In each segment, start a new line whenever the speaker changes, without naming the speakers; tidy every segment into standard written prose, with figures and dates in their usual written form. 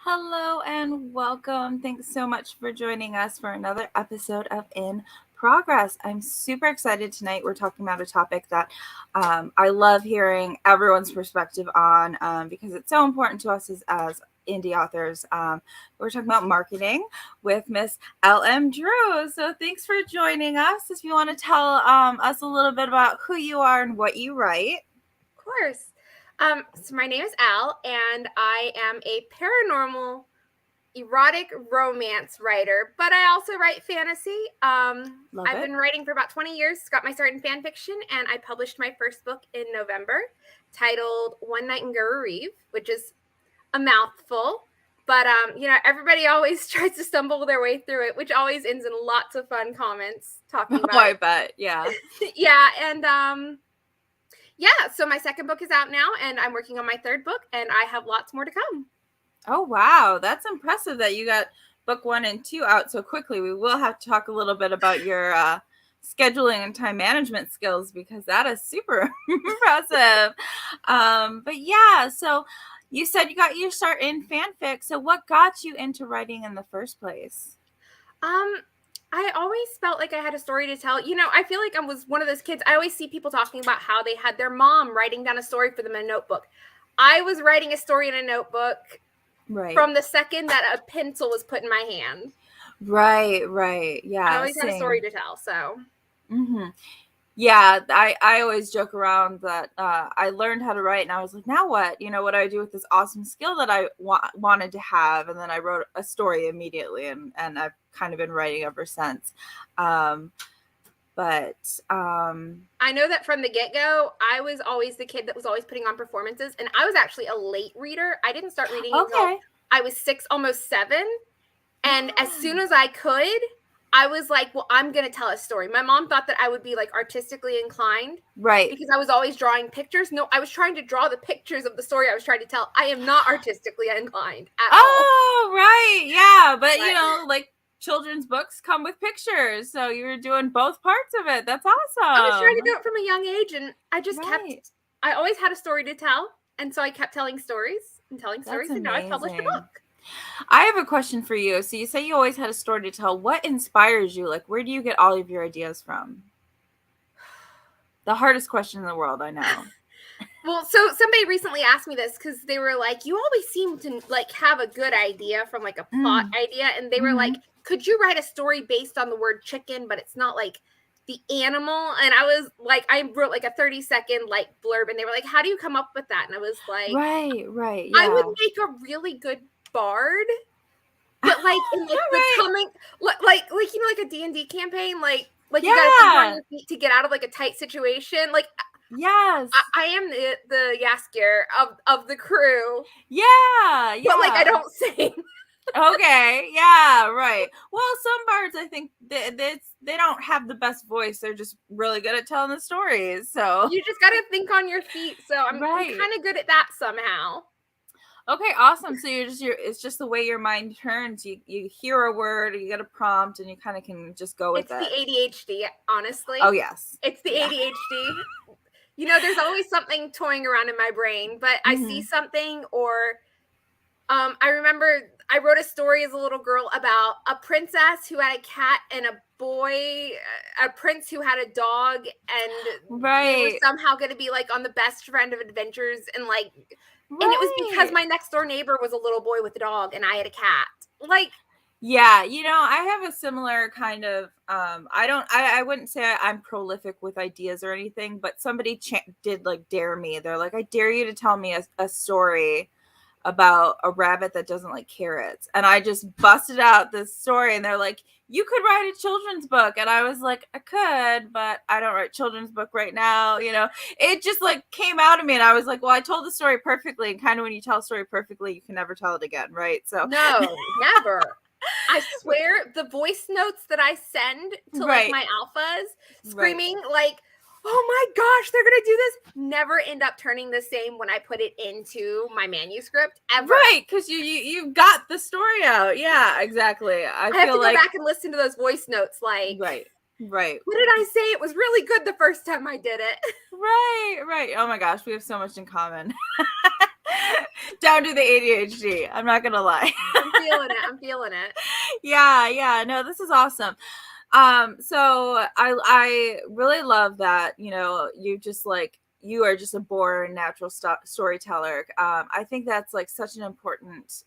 Hello and welcome. Thanks so much for joining us for another episode of In Progress. I'm super excited tonight. We're talking about a topic that I love hearing everyone's perspective on because it's so important to us as indie authors. We're talking about marketing with Miss Elle M Drew. So thanks for joining us. If you want to tell us a little bit about who you are and what you write.
Of course. So my name is Al, and I am a paranormal erotic romance writer, but I also write fantasy. I've been writing for about 20 years, got my start in fan fiction, and I published my first book in November titled One Night in Garoureve, which is a mouthful. But, everybody always tries to stumble their way through it, which always ends in lots of fun comments talking about
I bet, yeah.
Yeah, and so my second book is out now, and I'm working on my third book, and I have lots more to come.
Oh, wow. That's impressive that you got book 1 and 2 out so quickly. We will have to talk a little bit about your scheduling and time management skills because that is super impressive. But yeah, so you said you got your start in fanfic. So what got you into writing in the first place?
I always felt like I had a story to tell. I feel like I was one of those kids. I always see people talking about how they had their mom writing down a story for them in a notebook. I was writing a story in a notebook from the second that a pencil was put in my hand.
Right. Yeah.
I always had a story to tell, so.
Mm-hmm. Yeah, I always joke around that I learned how to write and I was like, now what? What do I do with this awesome skill that I wanted to have? And then I wrote a story immediately and I've kind of been writing ever since. I
know that from the get-go, I was always the kid that was always putting on performances, and I was actually a late reader. I didn't start reading until I was 6, almost 7, and as soon as I could, I was like, well, I'm going to tell a story. My mom thought that I would be like artistically inclined.
Right.
Because I was always drawing pictures. No, I was trying to draw the pictures of the story I was trying to tell. I am not artistically inclined at all.
Oh, right. Yeah. But like children's books come with pictures. So you were doing both parts of it. That's awesome.
I was trying to do it from a young age, and I just I always had a story to tell. And so I kept telling stories and telling stories. And now I've published a book.
I have a question for you. So you say you always had a story to tell. What inspires you? Like, where do you get all of your ideas from? The hardest question in the world, I know.
Well, so somebody recently asked me this because they were like, you always seem to like have a good idea from like a plot idea. And they were like, could you write a story based on the word chicken, but it's not like the animal? And I was like, I wrote like a 30-second like blurb, and they were like, how do you come up with that? And I was like,
right. Yeah.
I would make a really good bard, but like in like the coming like like a D&D campaign, like you gotta think on your feet to get out of like a tight situation. Like,
yes,
I am the Yaskier of the crew.
Yeah.
But like I don't sing.
Okay, yeah, right. Well, some bards, I think they don't have the best voice. They're just really good at telling the stories. So
you just gotta think on your feet. So I'm kind of good at that somehow.
Okay, awesome. So it's just the way your mind turns. You hear a word, or you get a prompt, and you kind of can just go with it.
It's the ADHD, honestly.
Oh yes,
it's the ADHD. There's always something toying around in my brain, but I see something, or I remember I wrote a story as a little girl about a princess who had a cat and a boy, a prince who had a dog, and they were somehow going to be like on the best friend of adventures, and like, and it was because my next door neighbor was a little boy with a dog and I had a cat. Like,
yeah, I have a similar kind of, I wouldn't say I'm prolific with ideas or anything, but somebody did like dare me. They're like, I dare you to tell me a story about a rabbit that doesn't like carrots. And I just busted out this story, and they're like, you could write a children's book. And I was like, I could, but I don't write children's book right now. It just like came out of me, and I was like, well, I told the story perfectly. And kind of when you tell a story perfectly, you can never tell it again. Right. So
no, never. I swear the voice notes that I send to like my alphas screaming like, oh my gosh, they're going to do this, never end up turning the same when I put it into my manuscript ever.
Right, because you got the story out. Yeah, exactly. I
have to go back and listen to those voice notes like,
right.
What did I say? It was really good the first time I did it.
Right. Oh my gosh, we have so much in common. down to the ADHD. I'm not gonna lie.
I'm feeling it.
Yeah. No, this is awesome. So I really love that, you are just a born natural storyteller. I think that's like such an important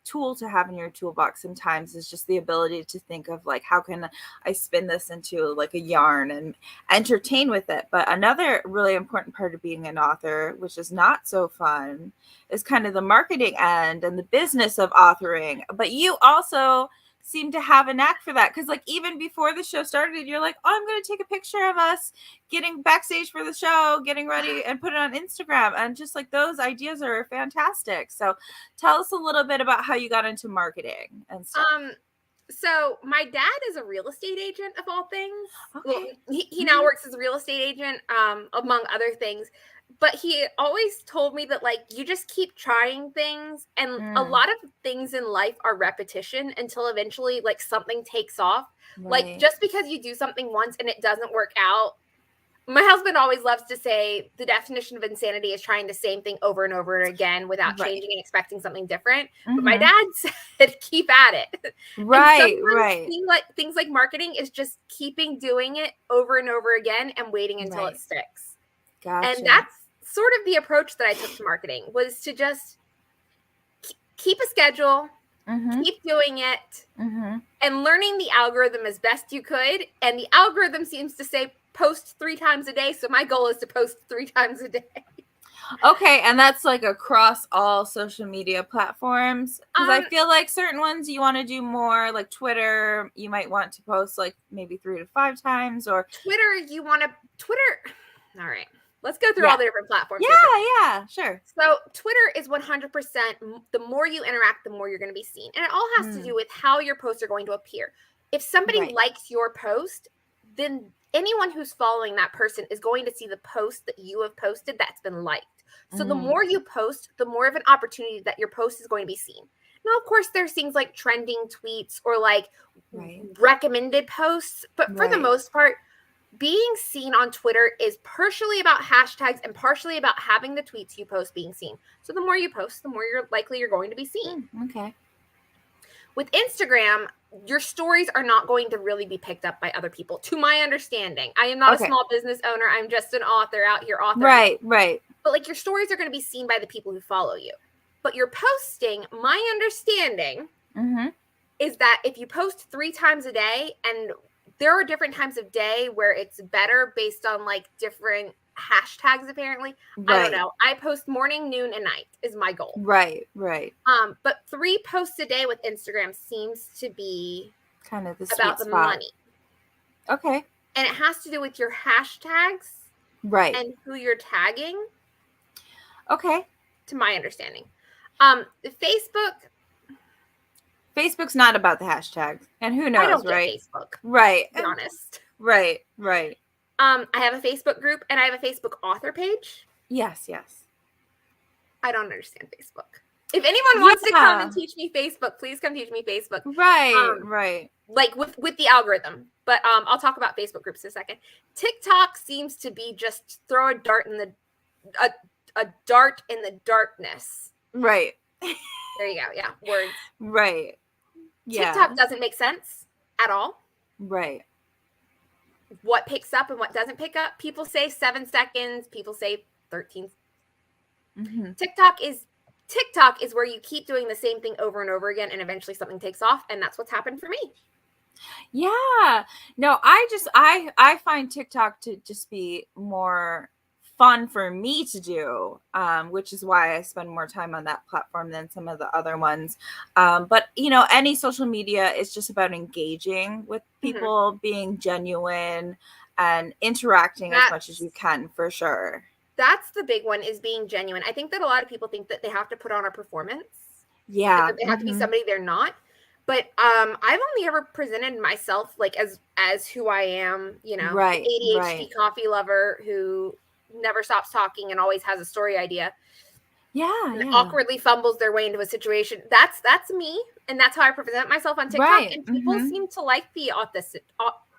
tool to have in your toolbox sometimes, is just the ability to think of like, how can I spin this into like a yarn and entertain with it. But another really important part of being an author, which is not so fun, is kind of the marketing end and the business of authoring. But you also seem to have a knack for that, because like even before the show started, you're like, oh, I'm going to take a picture of us getting backstage for the show, getting ready, and put it on Instagram. And just like, those ideas are fantastic. So tell us a little bit about how you got into marketing and stuff.
So my dad is a real estate agent, of all things.
Okay.
Well, he now works as a real estate agent, among other things. But he always told me that, like, you just keep trying things, and a lot of things in life are repetition until eventually, like, something takes off.
Right.
Like, just because you do something once and it doesn't work out. My husband always loves to say the definition of insanity is trying the same thing over and over again without changing and expecting something different. But my dad said, keep at it.
Right.
Things like marketing is just keeping doing it over and over again and waiting until it sticks.
Gotcha.
And that's sort of the approach that I took to marketing, was to just keep a schedule, keep doing it, and learning the algorithm as best you could. And the algorithm seems to say post 3 times a day. So my goal is to post 3 times a day.
Okay. And that's like across all social media platforms? Because I feel like certain ones you want to do more, like Twitter, you might want to post like maybe 3 to 5 times, or
Twitter. All right. Let's go through all the different platforms.
Yeah, sure.
So Twitter is 100%, the more you interact, the more you're going to be seen. And it all has to do with how your posts are going to appear. If somebody likes your post, then anyone who's following that person is going to see the post that you have posted that's been liked. So the more you post, the more of an opportunity that your post is going to be seen. Now, of course, there's things like trending tweets or like recommended posts. But for the most part, being seen on Twitter is partially about hashtags and partially about having the tweets you post being seen. So the more you post, the more likely you're going to be seen.
Okay.
With Instagram, your stories are not going to really be picked up by other people, to my understanding. I am not a small business owner. I'm just an author out here authoring.
Right.
But like, your stories are going to be seen by the people who follow you. But you're posting, my understanding is that if you post 3 times a day, and there are different times of day where it's better based on like different hashtags, apparently. I don't know. I post morning, noon, and night is my goal. Right. But 3 posts a day with Instagram seems to be
kind of
about the money.
Okay.
And it has to do with your hashtags.
Right.
And who you're tagging.
Okay.
To my understanding.
Facebook's not about the hashtags, and who knows,
I don't
right?
Get Facebook,
right?
To be honest,
right.
I have a Facebook group and I have a Facebook author page.
Yes.
I don't understand Facebook. If anyone wants to come and teach me Facebook, please come teach me Facebook.
Right.
Like with the algorithm. But I'll talk about Facebook groups in a second. TikTok seems to be just throw a dart in the darkness.
Right.
There you go. Yeah, words.
Right. Yeah.
TikTok doesn't make sense at all.
Right.
What picks up and what doesn't pick up. People say 7 seconds. People say 13. TikTok is where you keep doing the same thing over and over again, and eventually something takes off, and that's what's happened for me.
Yeah. No, I find TikTok to just be more fun for me to do, which is why I spend more time on that platform than some of the other ones. But any social media is just about engaging with people, being genuine and interacting as much as you can, for sure.
That's the big one, is being genuine. I think that a lot of people think that they have to put on a performance.
Yeah.
That they have to be somebody they're not. But I've only ever presented myself like as who I am, ADHD coffee lover who never stops talking and always has a story idea. And awkwardly fumbles their way into a situation. That's me, and that's how I present myself on TikTok. And people seem to like the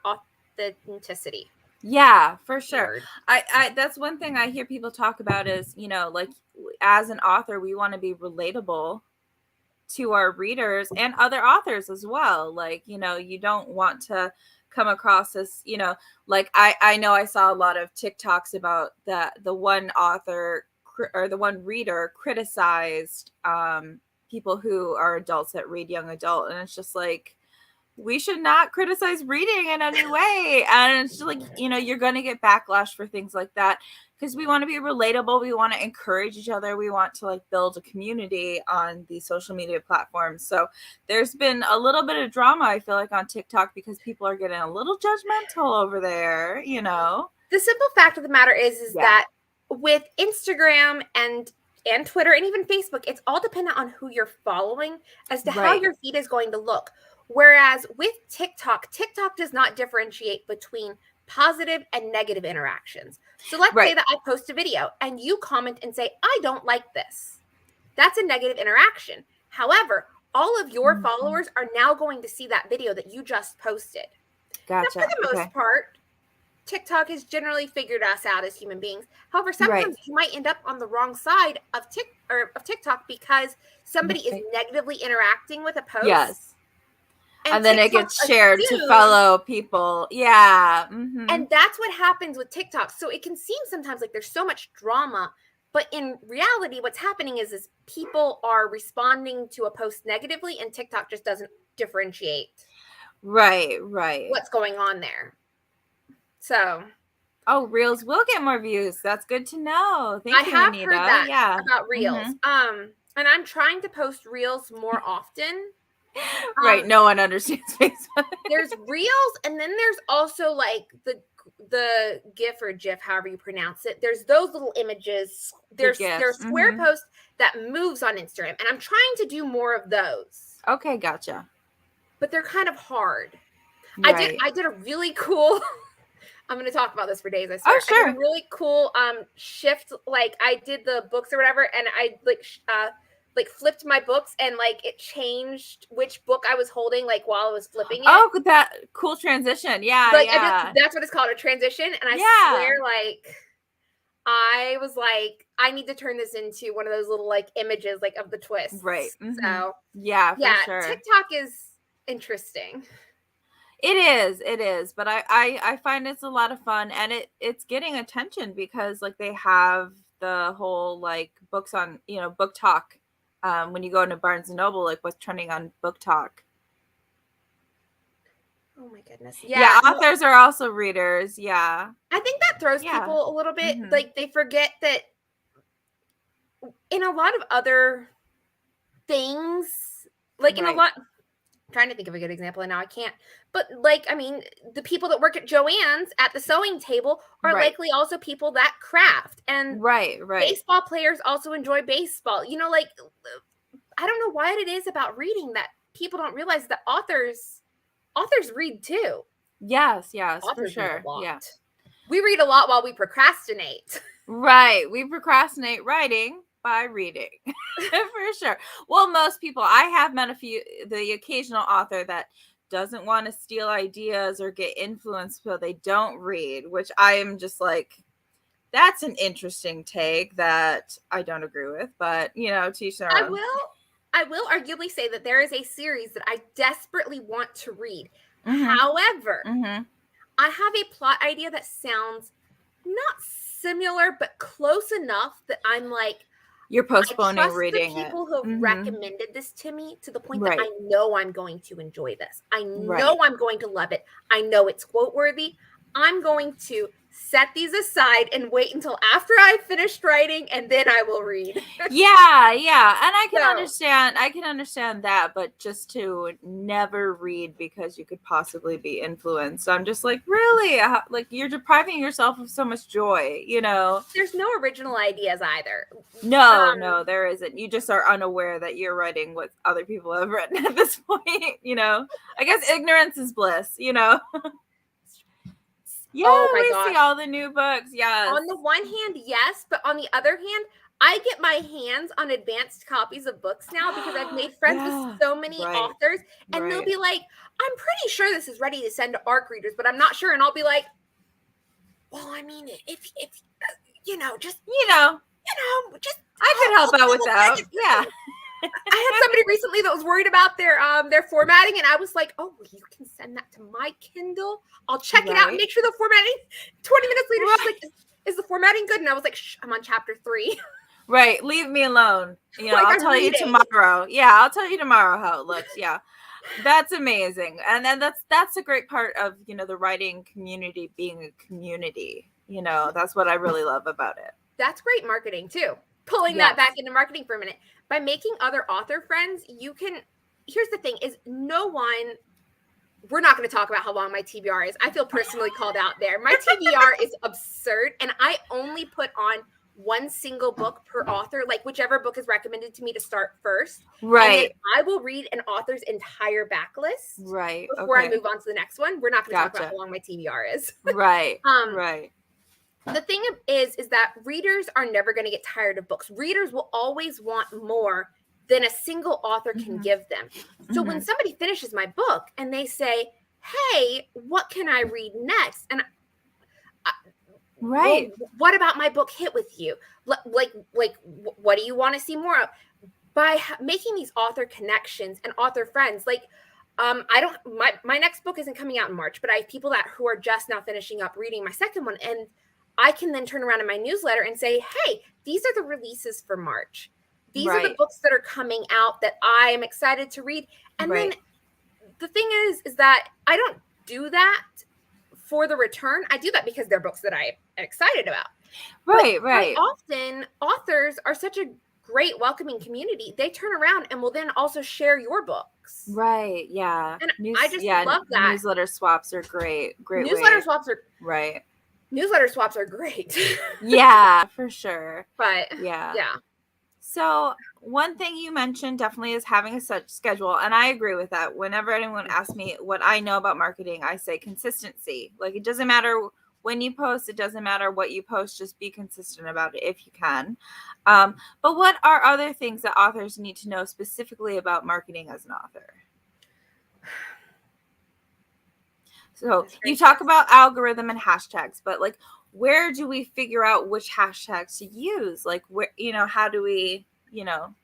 authenticity.
Yeah, for sure.
Word.
I that's one thing I hear people talk about is, like as an author, we want to be relatable to our readers and other authors as well. Like, you don't want to come across as, like I know I saw a lot of TikToks about the one author or the one reader criticized people who are adults that read young adult, and it's just like, we should not criticize reading in any way. And it's just like, you're going to get backlash for things like that because we want to be relatable. We want to encourage each other. We want to like build a community on these social media platforms. So there's been a little bit of drama, I feel like, on TikTok because people are getting a little judgmental over there,
The simple fact of the matter is that with Instagram and Twitter and even Facebook, it's all dependent on who you're following as to how your feed is going to look. Whereas with TikTok does not differentiate between positive and negative interactions. So let's say that I post a video and you comment and say, I don't like this. That's a negative interaction. However, all of your followers are now going to see that video that you just posted.
Gotcha.
Now, for the most part, TikTok has generally figured us out as human beings. However, sometimes you might end up on the wrong side of TikTok because somebody is negatively interacting with a post.
Yes. And then it gets shared to fellow people. Yeah. Mm-hmm.
And that's what happens with TikTok. So it can seem sometimes like there's so much drama, but in reality, what's happening is people are responding to a post negatively, and TikTok just doesn't differentiate.
Right.
What's going on there. So.
Oh, Reels will get more views. That's good to know. Thank you,
have
Anita.
Heard that about Reels. Mm-hmm. And I'm trying to post Reels more often.
Right. No one understands Facebook.
There's Reels, and then there's also like the GIF or GIF, however you pronounce it. There's those little images. There's square posts that moves on Instagram, and I'm trying to do more of those.
Okay, gotcha.
But they're kind of hard. Right. I did a really cool. I'm going to talk about this for days. I swear.
Oh, sure.
I did a really cool shift. Like I did the books or whatever, and I like flipped my books, and like it changed which book I was holding like while I was flipping it.
Oh, that cool transition. Yeah,
like,
yeah.
That's what it's called, a transition. And I swear, like I was like, I need to turn this into one of those little like images like of the twists.
Right. Mm-hmm.
So
yeah, for sure.
TikTok is interesting.
It is, but I find it's a lot of fun, and it's getting attention because like they have the whole like books on, Book Talk. When you go into Barnes and Noble, like what's trending on Book Talk.
Oh my goodness.
Yeah, authors are also readers. Yeah.
I think that throws people a little bit. Mm-hmm. Like they forget that in a lot of other things, like in a lot, I'm trying to think of a good example and now I can't. But like, I mean, the people that work at Joann's at the sewing table are likely also people that craft. And baseball players also enjoy baseball. Like, I don't know why it is about reading that people don't realize that authors read too.
Yes,
authors
for sure. Yeah.
We read a lot while we procrastinate.
Right. We procrastinate writing by reading. For sure. Well, most people, I have met the occasional author that doesn't want to steal ideas or get influenced so they don't read, which I am just like, that's an interesting take that I don't agree with, but teach their own.
I will arguably say that there is a series that I desperately want to read. Mm-hmm. However, I have a plot idea that sounds not similar, but close enough that I'm like,
you're postponing reading
the people who have recommended this to me to the point that I know I'm going to enjoy this. I know I'm going to love it. I know it's quote worthy. I'm going to set these aside and wait until after I've finished writing, and then I will read.
Yeah. And I can understand that, but just to never read because you could possibly be influenced. I'm just like, really? Like you're depriving yourself of so much joy,
There's no original ideas either.
No, there isn't. You just are unaware that you're writing what other people have written at this point, I guess ignorance is bliss, Yeah, oh my gosh. See all the new books. Yes.
On the one hand, yes, but on the other hand, I get my hands on advanced copies of books now because I've made friends with so many authors, and they'll be like, I'm pretty sure this is ready to send to ARC readers, but I'm not sure. And I'll be like, well, I mean, if just just
I could help out with that. Yeah.
I had somebody recently that was worried about their formatting, and I was like, oh, well, you can send that to my Kindle. I'll check it out and make sure the formatting. 20 minutes later, she's like, is the formatting good? And I was like, shh, I'm on chapter 3.
Right. Leave me alone. I'll tell you tomorrow. Yeah, I'll tell you tomorrow how it looks. Yeah. That's amazing. And then that's a great part of, the writing community being a community. That's what I really love about it.
That's great marketing too. Pulling that back into marketing for a minute. By making other author friends, here's the thing is we're not going to talk about how long my TBR is. I feel personally called out there. My TBR is absurd. And I only put on one single book per author, like whichever book is recommended to me to start first.
Right.
And then I will read an author's entire backlist.
Right.
Before I move on to the next one. We're not going to talk about how long my TBR is.
Right. Right.
The thing is that readers are never going to get tired of books. Readers will always want more than a single author can give them. So when somebody finishes my book and they say, hey, what can I read next? And
right.
Well, what about my book hit with you? Like, what do you want to see more of? By making these author connections and author friends, like, my next book isn't coming out in March, but I have people who are just now finishing up reading my second one. And I can then turn around in my newsletter and say, hey, these are the releases for March. These are the books that are coming out that I am excited to read. And then the thing is that I don't do that for the return. I do that because they're books that I am excited about.
Right.
Often authors are such a great welcoming community. They turn around and will then also share your books.
Right. Yeah.
And I just love that.
Newsletter swaps are great.
Newsletter swaps are
right.
Newsletter swaps are great.
Yeah, for sure.
But
yeah. So one thing you mentioned definitely is having a such schedule. And I agree with that. Whenever anyone asks me what I know about marketing, I say consistency. Like, it doesn't matter when you post, it doesn't matter what you post, just be consistent about it if you can. But what are other things that authors need to know specifically about marketing as an author? So you talk about algorithm and hashtags, but like, where do we figure out which hashtags to use? Like, where, how do we,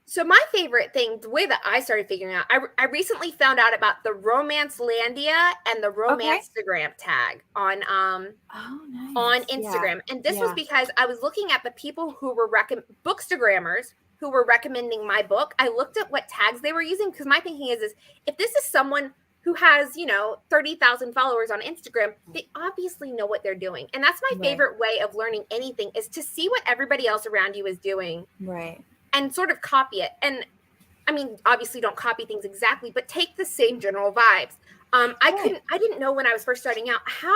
So my favorite thing, the way that I started figuring out, I recently found out about the Romance Landia and the Romanceagram tag on Instagram. And this was because I was looking at the people who were bookstagrammers who were recommending my book. I looked at what tags they were using, because my thinking is if this is someone who has, 30,000 followers on Instagram, they obviously know what they're doing. And that's my favorite way of learning anything, is to see what everybody else around you is doing.
Right.
And sort of copy it. And I mean, obviously don't copy things exactly, but take the same general vibes. I didn't know when I was first starting out, how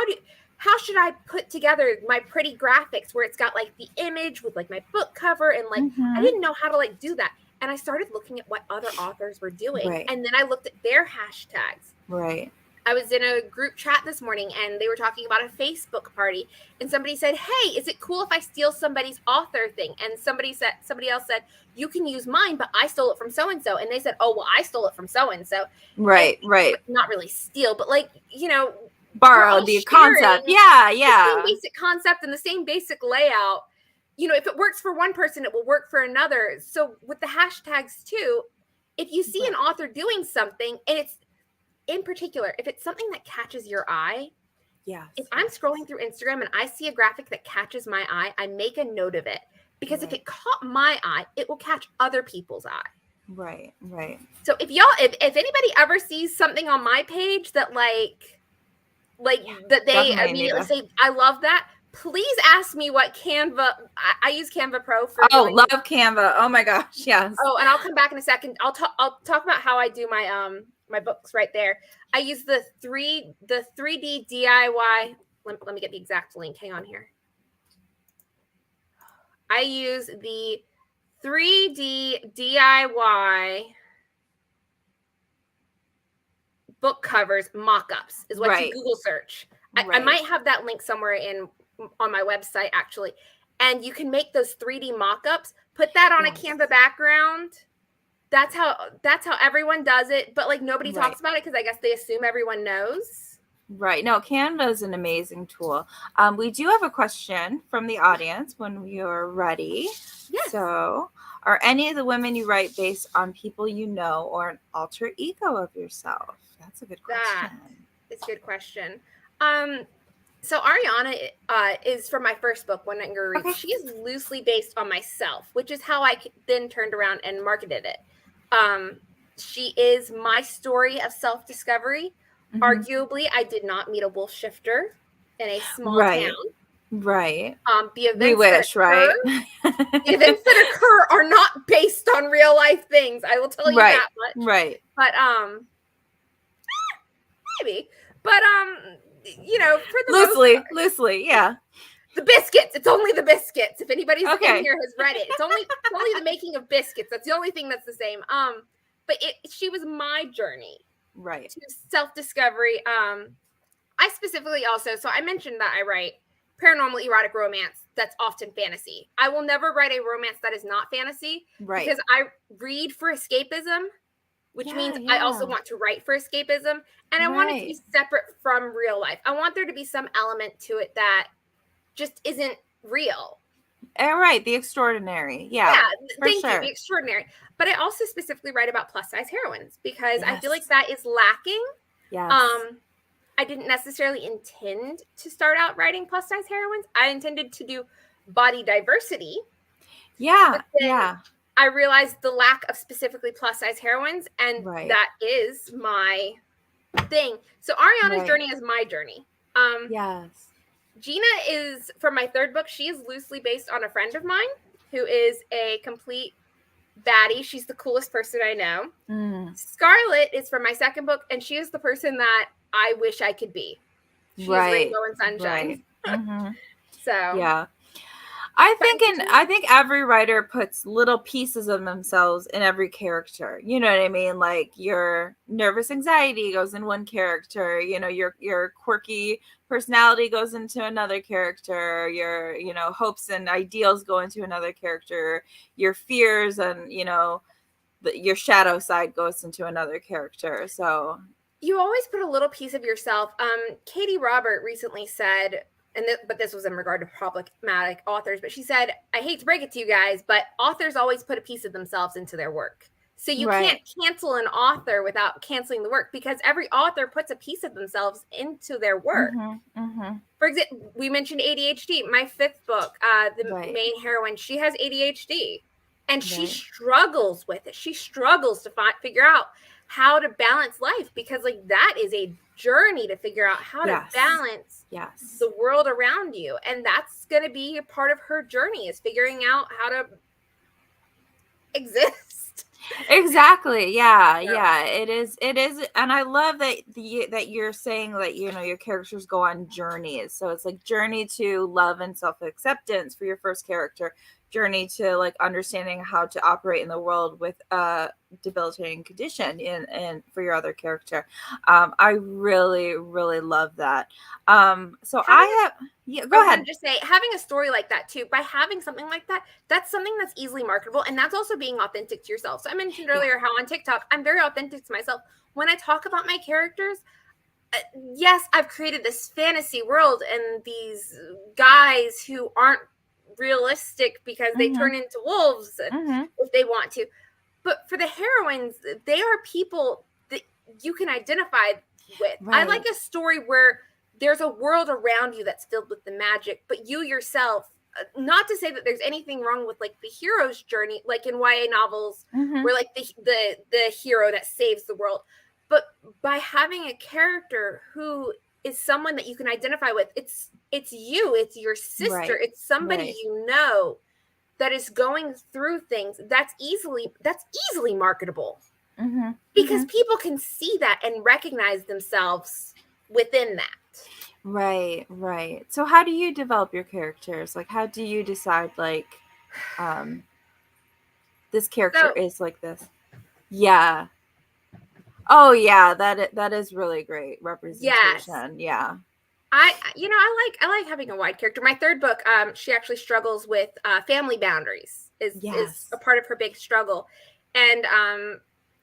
should I put together my pretty graphics where it's got like the image with like my book cover, and like, I didn't know how to like do that. And I started looking at what other authors were doing.
Right.
And then I looked at their hashtags.
Right.
I was in a group chat this morning and they were talking about a Facebook party, and somebody said, hey, is it cool if I steal somebody's author thing? And somebody else said, you can use mine, but I stole it from so-and-so. And they said, oh, well, I stole it from so-and-so.
Right. Right.
Not really steal, but like,
borrow the concept. Yeah.
The same basic concept and the same basic layout. If it works for one person, it will work for another. So with the hashtags too, if you see an author doing something, and it's, in particular, if it's something that catches your eye, if I'm scrolling through Instagram and I see a graphic that catches my eye, I make a note of it, because if it caught my eye, it will catch other people's eye.
Right.
So if anybody ever sees something on my page that that they immediately say, I love that, please ask me what Canva. I use Canva Pro for.
Oh, love Canva. Oh my gosh, yes.
Oh, and I'll come back in a second. I'll talk about how I do my my books right there. I use the 3D DIY. Let me get the exact link. Hang on here. I use the 3D DIY book covers mock-ups is what you Google search. I might have that link somewhere on my website actually. And you can make those 3D mock-ups, put that on a Canva background. That's how everyone does it, but like nobody talks about it because I guess they assume everyone knows.
Right. No, Canva is an amazing tool. We do have a question from the audience when you're ready.
Yes.
So, are any of the women you write based on people you know or an alter ego of yourself? That's a good question.
That is a good question. So Ariana is from my first book, One Night in Garoureve.
Okay.
She is loosely based on myself, which is how I then turned around and marketed it. She is my story of self-discovery.
Mm-hmm.
Arguably, I did not meet a wolf shifter in a small town.
Right.
The events the events that occur are not based on real life things. I will tell you that much.
Right.
But maybe. But you know, for the
loosely, yeah.
The biscuits. It's only the biscuits. If anybody's in here has read it, it's only the making of biscuits. That's the only thing that's the same. But she was my journey,
right,
to self-discovery. I specifically also, so I mentioned that I write paranormal erotic romance that's often fantasy. I will never write a romance that is not fantasy, right? Because I read for escapism, which means I also want to write for escapism, and I want it to be separate from real life. I want there to be some element to it that just isn't real.
Right, the extraordinary. Yeah,
thank you, the extraordinary. But I also specifically write about plus size heroines because I feel like that is lacking.
Yes.
I didn't necessarily intend to start out writing plus size heroines. I intended to do body diversity.
Yeah.
I realized the lack of specifically plus size heroines, and that is my thing. So Ariana's journey is my journey.
Yes.
Gina is, from my third book, she is loosely based on a friend of mine who is a complete baddie. She's the coolest person I know. Scarlett is from my second book, and she is the person that I wish I could be. She's rainbow and sunshine. So
yeah. I think every writer puts little pieces of themselves in every character. You know what I mean? Like your nervous anxiety goes in one character, you know, your quirky personality goes into another character, your, you know, hopes and ideals go into another character, your fears and, you know, your shadow side goes into another character. So
you always put a little piece of yourself. Katie Robert recently said, but this was in regard to problematic authors, but she said, I hate to break it to you guys, but authors always put a piece of themselves into their work. So you can't cancel an author without canceling the work, because every author puts a piece of themselves into their work. For example, we mentioned ADHD. My fifth book, the main heroine, she has ADHD, and she struggles with it. She struggles to figure out how to balance life, because like that is a journey to figure out how to balance the world around you, and that's going to be a part of her journey, is figuring out how to exist.
Exactly. Yeah. It is, and I love that that you're saying that, you know, your characters go on journeys. So it's like journey to love and self-acceptance for your first character, journey to like understanding how to operate in the world with a debilitating condition and for your other character. I really love that. So go ahead.
Just say, having a story like that too, by having something like that, that's something that's easily marketable, and that's also being authentic to yourself. So I mentioned earlier how on TikTok I'm very authentic to myself when I talk about my characters. Yes, I've created this fantasy world and these guys who aren't realistic because they turn into wolves if they want to. But for the heroines, they are people that you can identify with. I like a story where there's a world around you that's filled with the magic, but you yourself, not to say that there's anything wrong with like the hero's journey, like in YA novels, where like the hero that saves the world, but by having a character who is someone that you can identify with, it's you, it's your sister, it's somebody you know that is going through things, that's easily marketable, because people can see that and recognize themselves within that.
Right. So how do you develop your characters? Like, how do you decide, like, this character is like this? Yeah. Oh yeah, that is really great representation. Yeah.
I like having a wide character. My third book, she actually struggles with family boundaries. Is a part of her big struggle, and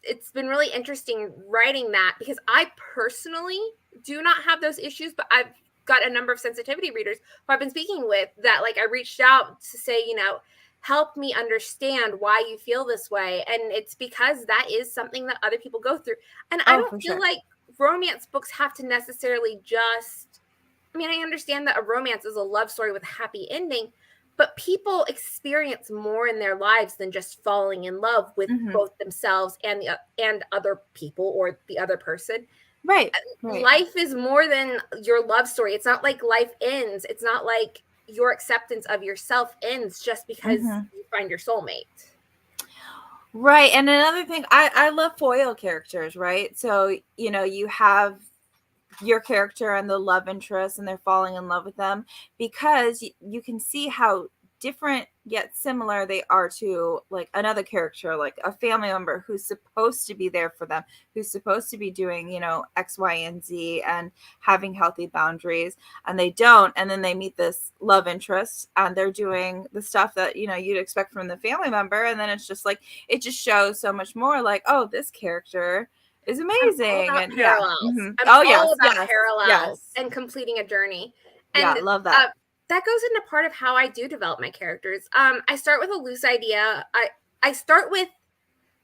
it's been really interesting writing that, because I personally do not have those issues, but I've got a number of sensitivity readers who I've been speaking with that, like, I reached out to say, help me understand why you feel this way. And it's because that is something that other people go through. And I don't feel like romance books have to necessarily just, I mean, I understand that a romance is a love story with a happy ending, but people experience more in their lives than just falling in love with both themselves and other people or the other person.
Right.
Life is more than your love story. It's not like life ends. It's not like your acceptance of yourself ends just because you find your soulmate.
Right. And another thing, I love foil characters, right? So, you have your character and the love interest and they're falling in love with them because you can see how different yet similar they are to like another character, like a family member who's supposed to be there for them, who's supposed to be doing, X, Y, and Z and having healthy boundaries, and they don't. And then they meet this love interest and they're doing the stuff that, you'd expect from the family member. And then it's just like, it just shows so much more like, oh, this character is amazing.
I'm all about
and
parallels.
I'm
all about parallels and completing a journey. And
love that.
That goes into part of how I do develop my characters. I start with a loose idea. I start with,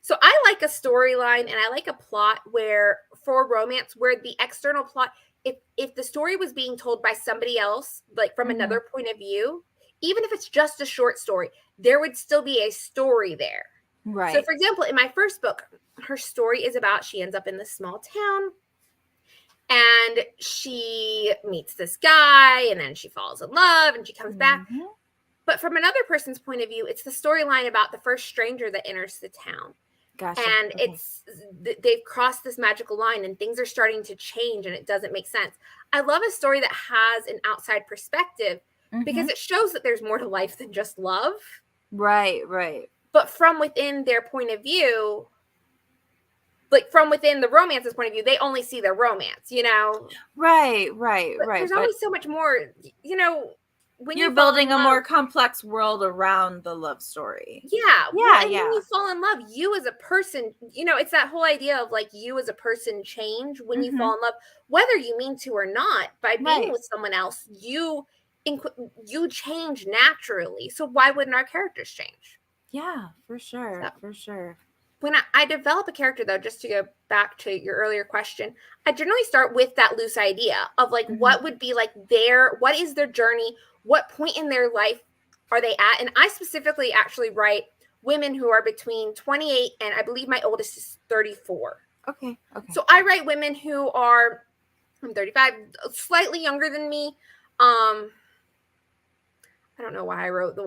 so I like a storyline and I like a plot where, for romance, where the external plot, if the story was being told by somebody else, like from another point of view, even if it's just a short story, there would still be a story there.
Right.
So, for example, in my first book, her story is about, she ends up in this small town and she meets this guy and then she falls in love and she comes back. But from another person's point of view, it's the storyline about the first stranger that enters the town. Gotcha. And they've crossed this magical line and things are starting to change and it doesn't make sense. I love a story that has an outside perspective because it shows that there's more to life than just love.
Right.
But from within their point of view, like from within the romance's point of view, they only see their romance,
Right.
But there's always so much more, when
you're building a more complex world around the love story.
When you fall in love, you as a person, it's that whole idea of like you as a person change when you fall in love, whether you mean to or not. By being with someone else, you change naturally. So why wouldn't our characters change?
Yeah, for sure.
When I develop a character, though, just to go back to your earlier question, I generally start with that loose idea of like what would be like what is their journey? What point in their life are they at? And I specifically actually write women who are between 28 and I believe my oldest is 34.
Okay.
So I write women who are, I'm 35, slightly younger than me. I don't know why I wrote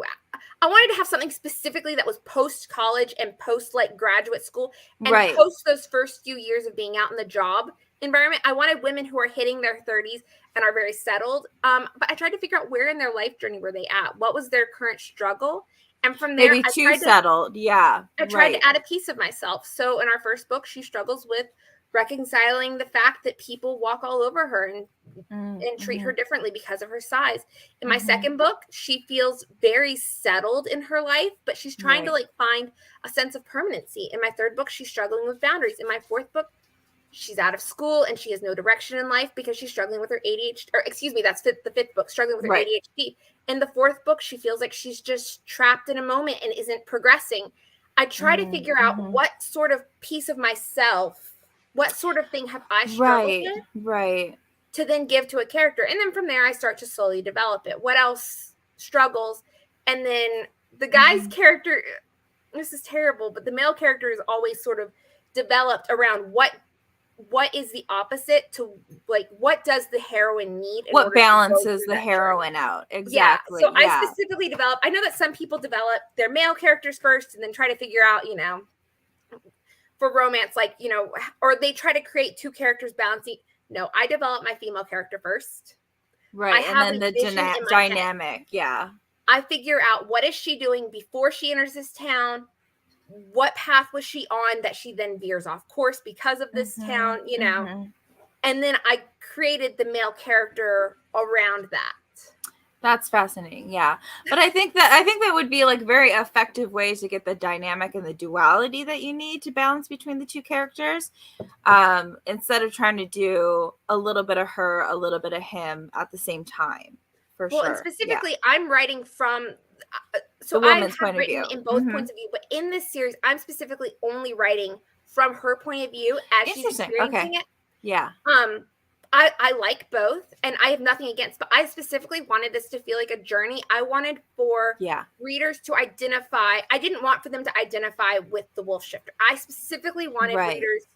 I wanted to have something specifically that was post-college and post graduate school and post those first few years of being out in the job environment. I wanted women who are hitting their 30s and are very settled. But I tried to figure out where in their life journey were they at? What was their current struggle? And from there,
maybe too settled. I
tried to add a piece of myself. So in our first book, she struggles with reconciling the fact that people walk all over her and treat her differently because of her size. In my second book, she feels very settled in her life, but she's trying to find a sense of permanency. In my third book, she's struggling with boundaries. In my fourth book, she's out of school and she has no direction in life because she's struggling with her ADHD, or excuse me, that's the fifth book, struggling with her ADHD. In the fourth book, she feels like she's just trapped in a moment and isn't progressing. I try to figure out what sort of piece of myself, what sort of thing have I struggled with to then give to a character. And then from there, I start to slowly develop it. What else struggles? And then the guy's character, this is terrible, but the male character is always sort of developed around what is the opposite to what does the heroine need?
What balances the heroine out? Exactly.
Yeah. So I specifically develop, I know that some people develop their male characters first and then try to figure out, for romance, or they try to create two characters balancing. No, I develop my female character first.
Right. And then the dynamic. Yeah.
I figure out what is she doing before she enters this town? What path was she on that she then veers off course because of this town, And then I created the male character around that.
That's fascinating. Yeah. But I think that would be like very effective ways to get the dynamic and the duality that you need to balance between the two characters. Instead of trying to do a little bit of her, a little bit of him at the same time. For
Well, and
sure. Yeah.
specifically, I'm writing from so
The
I
woman's
have
point of
written
view.
in both points of view, but in this series, I'm specifically only writing from her point of view as she's
Interesting.
experiencing
Okay.
it.
Yeah.
I like both, and I have nothing against, but I specifically wanted this to feel like a journey. I wanted for readers to identify. I didn't want for them to identify with the wolf shifter. I specifically wanted readers,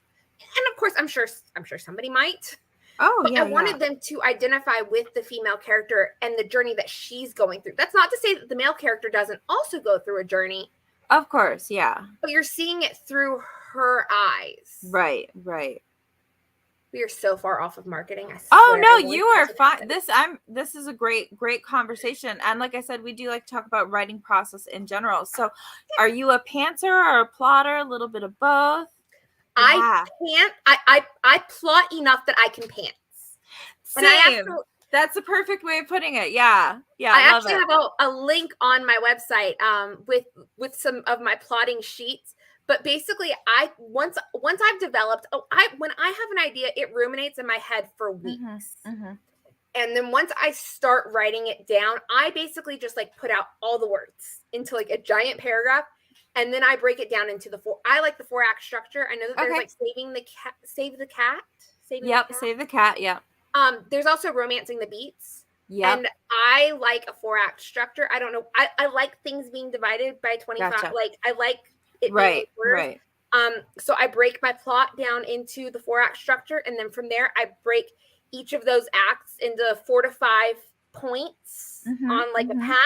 and of course, I'm sure somebody might.
Oh,
but
yeah.
I wanted them to identify with the female character and the journey that she's going through. That's not to say that the male character doesn't also go through a journey.
Of course, yeah.
But you're seeing it through her eyes.
Right.
We are so far off of marketing.
Oh no, you are fine. This is a great conversation. And like I said, we do like to talk about writing process in general. So are you a pantser or a plotter? A little bit of both?
I can't. I plot enough that I can pants.
Same. That's a perfect way of putting it. Yeah.
I actually have a link on my website with some of my plotting sheets. But basically, once I've developed, when I have an idea, it ruminates in my head for weeks. And then once I start writing it down, I basically just like put out all the words into like a giant paragraph, and then I break it down into I like the 4-act structure. I know that there's like save the cat. Save
the cat. Yeah.
There's also romancing the beats.
Yeah.
And I like a 4-act structure. I don't know. I like things being divided by 25.
Gotcha.
Like I like it
right.
So I break my plot down into the 4-act structure, and then from there I break each of those acts into 4 to 5 points on like a path,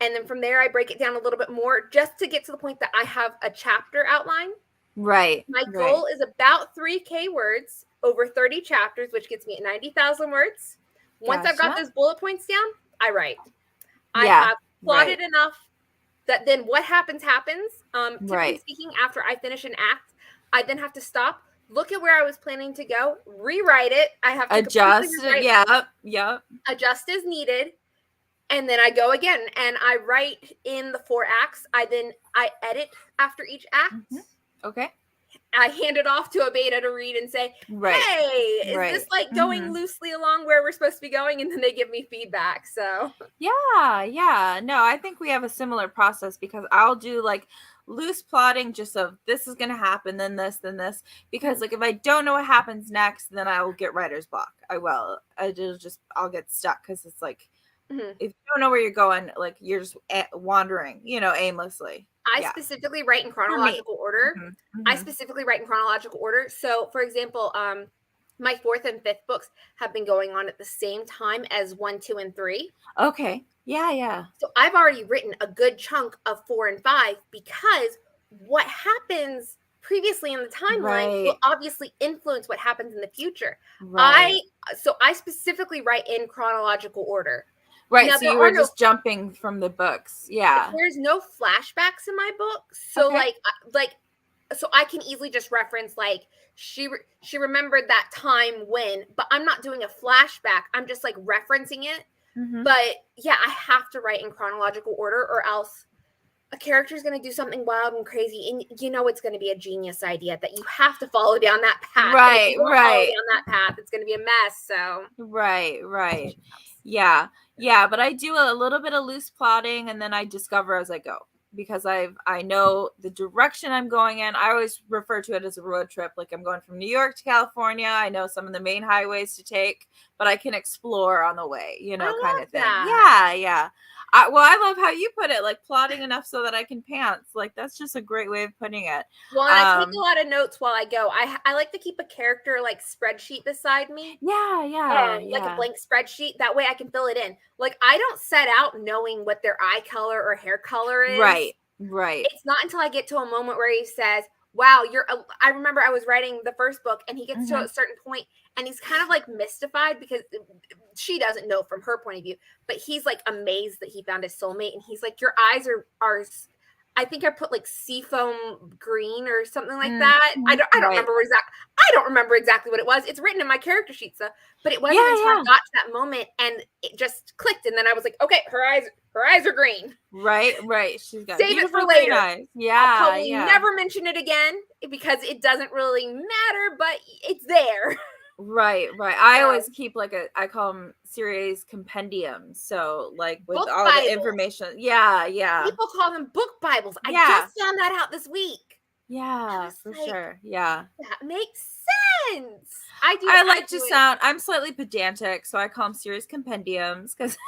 and then from there I break it down a little bit more just to get to the point that I have a chapter outline.
Right.
My goal is about 3K words over 30 chapters, which gets me at 90,000 words. Once I've got those bullet points down, I write. I have plotted enough that then what happens. Typically speaking, after I finish an act, I then have to stop, look at where I was planning to go, rewrite it. I have to
adjust it. Yep.
Adjust as needed. And then I go again and I write in the 4 acts. I edit after each act.
Okay.
I hand it off to a beta to read and say, hey, is this like going loosely along where we're supposed to be going? And then they give me feedback. So
yeah. No, I think we have a similar process, because I'll do like loose plotting just of this is going to happen, then this, because like if I don't know what happens next, then I will get writer's block. I'll get stuck, because it's like, if you don't know where you're going, like you're just wandering, aimlessly.
I specifically write in chronological order. I specifically write in chronological order. So, for example, my 4th and 5th books have been going on at the same time as 1, 2, and 3.
Okay. Yeah.
So I've already written a good chunk of 4 and 5, because what happens previously in the timeline will obviously influence what happens in the future. I specifically write in chronological order.
Right, now, so you were just jumping from the books. Yeah.
There's no flashbacks in my book. So so I can easily just reference like she remembered that time when, but I'm not doing a flashback. I'm just like referencing it. But yeah, I have to write in chronological order, or else a character is going to do something wild and crazy, and it's going to be a genius idea that you have to follow down that path.
Right.
Follow down that path, it's going to be a mess. So
right. Yeah, but I do a little bit of loose plotting, and then I discover as I go, because I know the direction I'm going in. I always refer to it as a road trip. Like I'm going from New York to California. I know some of the main highways to take, but I can explore on the way, kind of thing. Yeah. I love how you put it, like plotting enough so that I can pants. Like that's just a great way of putting it.
Well, and I take a lot of notes while I go. I like to keep a character like spreadsheet beside me.
Yeah.
Like a blank spreadsheet. That way I can fill it in. Like I don't set out knowing what their eye color or hair color is.
Right.
It's not until I get to a moment where he says, wow, I remember I was writing the first book, and he gets to a certain point, and he's kind of like mystified because she doesn't know from her point of view, but he's like amazed that he found his soulmate. And he's like, your eyes are I think I put like seafoam green or something like that. I don't
Right.
remember I don't remember exactly what it was. It's written in my character sheet stuff, but it wasn't until I got to that moment and it just clicked, and then I was like, okay, her eyes are green.
Right. She's got
save it for
green
later.
eyes. Yeah,
I'll probably never mention it again because it doesn't really matter, but it's there.
Right. I always keep like I call them series compendiums. So like with
book
all
Bibles.
the information. Yeah.
People call them book Bibles.
Yeah.
I just found that out this week.
Yeah, for sure. Yeah.
That makes sense.
I'm slightly pedantic, so I call them series compendiums because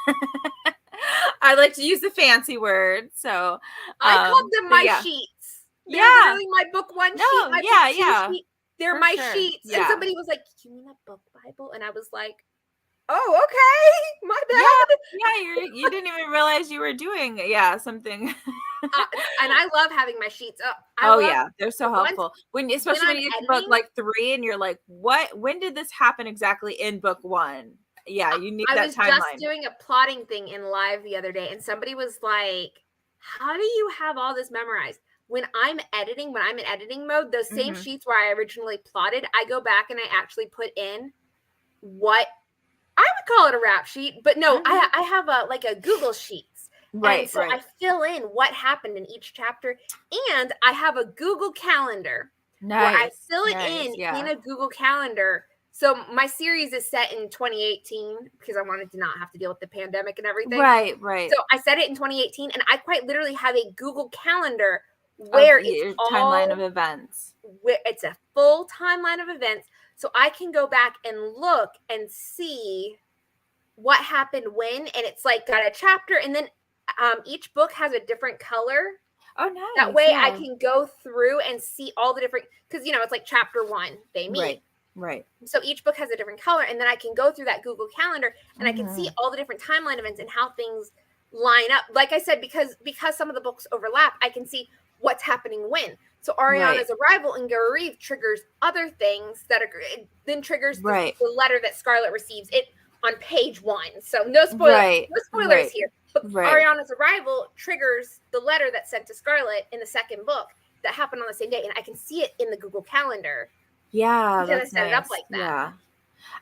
I like to use the fancy word. So
I called them my sheets. They're literally my book one sheet. My book two sheet. They're my sheets. Yeah. And somebody was like, "You mean a book Bible?" And I was like, "Oh, okay, my bad."
Yeah, you didn't even realize you were doing something.
And I love having my sheets up.
They're so helpful. Especially when you get to book like 3 and you're like, "What? When did this happen exactly in book 1?" Yeah, you need that timeline. I was
just doing a plotting thing in live the other day, and somebody was like, "How do you have all this memorized?" When I'm in editing mode, those same sheets where I originally plotted, I go back and I actually put in what I would call it a rap sheet, but no, I have a Google Sheets. Right. And so I fill in what happened in each chapter, and I have a Google Calendar where I fill it in a Google Calendar. So my series is set in 2018 because I wanted to not have to deal with the pandemic and everything.
Right.
So I set it in 2018, and I quite literally have a Google Calendar where it's
timeline of events.
It's a full timeline of events, so I can go back and look and see what happened when, and it's like got a chapter, and then each book has a different color.
Oh, nice.
That way I can go through and see all the different, because it's like chapter 1 they meet.
Right.
So each book has a different color, and then I can go through that Google Calendar and I can see all the different timeline events and how things line up. Like I said, because some of the books overlap, I can see what's happening when. So Ariana's arrival in Garoureve triggers other things that then triggers the letter that Scarlett receives it on page 1. So no spoilers here. But Ariana's arrival triggers the letter that's sent to Scarlett in the second book that happened on the same day, and I can see it in the Google Calendar.
Yeah, that's nice. Set it up like that. Yeah.